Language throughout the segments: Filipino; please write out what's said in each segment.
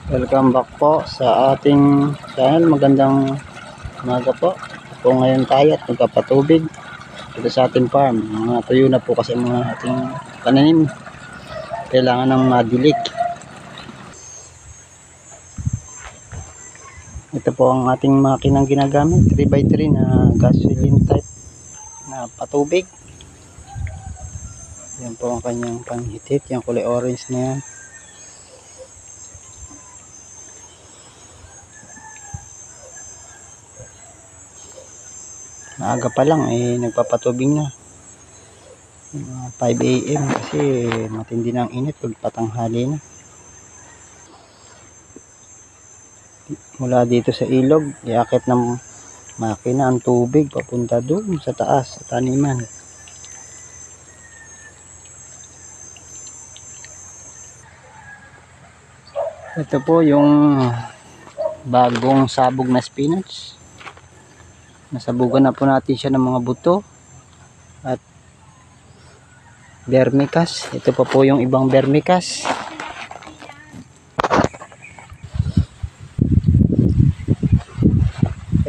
Welcome back po sa ating channel. Magandang umaga po. Po ngayon tayo at magpapatubig dito sa ating farm. Mga tuyo na po kasi mga ating pananim. Kailangan ng madilig. Ito po ang ating makinang ginagamit. 3x3 na gasoline type na patubig. Yan po ang kanyang panghitit. Yung kulay orange na yan. Maaga pa lang nagpapatubig na 5 AM kasi matindi na ang init pag patanghali na. Mula dito sa ilog iakit ng makina ang tubig papunta doon sa taas sa taniman. Ito po yung bagong sabog na spinach. Nasabugan na po natin siya ng mga buto at vermicast. Ito pa po yung ibang vermicast.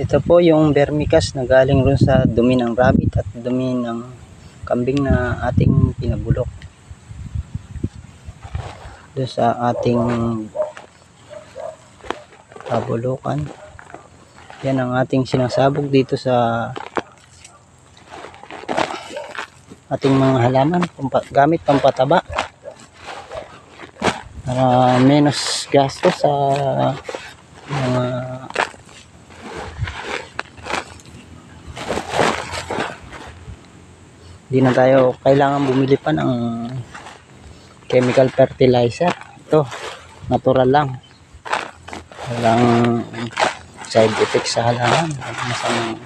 Ito po yung vermicast na galing rin sa dumi ng rabbit at dumi ng kambing na ating pinabulok doon sa ating pabulukan. Yan ang ating sinasabog dito sa ating mga halaman gamit pampataba para menos gastos sa mga hindi na tayo kailangan bumili pa ng chemical fertilizer. Ito natural lang, walang side effects sa halaman. Masamang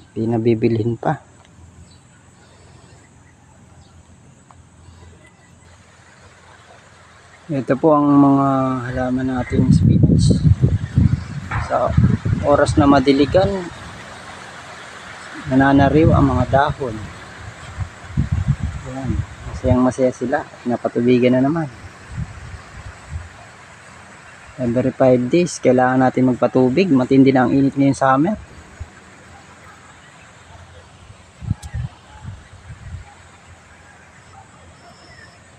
pinabibilhin pa. Ito po ang mga halaman nating spinach. Sa oras na madiligan, nananariw ang mga dahon. Ayan, masayang masaya sila. Napatubigan na naman. Every 5 days kailangan natin magpatubig. Matindi na ang init ngayon sa summer.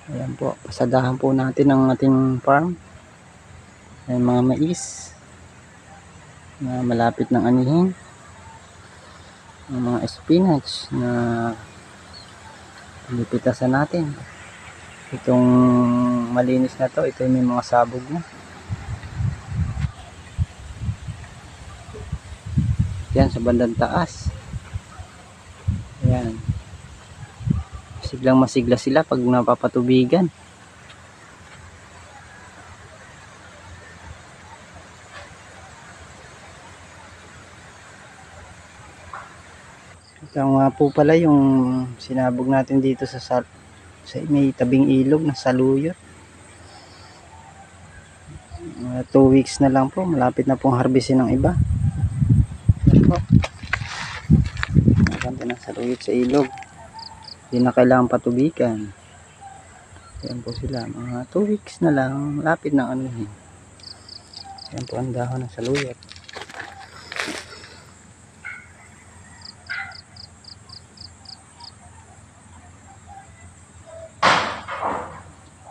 Ayan po, pasadahan po natin ang ating farm. Ayan, mga mais na malapit ng anihin. Ang mga spinach na pilipitasan natin. Itong malinis na to, ito may mga sabog na. Yan sa bandang taas. Ayan. Siglang masigla sila pag napapatubigan. Ito nga po pala yung sinabog natin dito sa may tabing ilog na saluyot. 2 weeks na lang po, malapit na pong harvestin ng iba. Maganda ng saluyot sa ilog, hindi na kailangan patubigan. Yan po sila, mga 2 weeks na lang, malapit ng anuhin. Yan po ang dahon ng saluyot.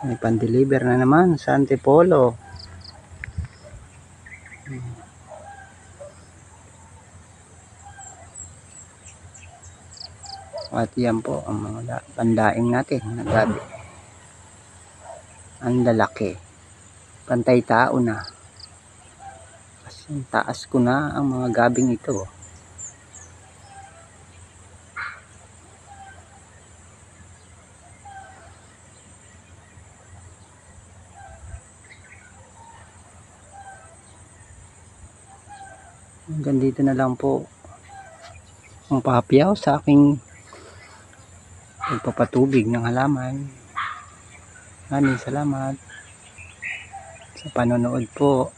May pan-deliver na naman sa Antipolo. At yan po ang mga pandaing natin na gabi. Ang lalaki. Pantay tao na. Kasi taas ko na ang mga gabing ito. Hanggang dito na lang po ang pahapiyaw sa aking pagpapatubig ng halaman. Maraming salamat sa panonood po.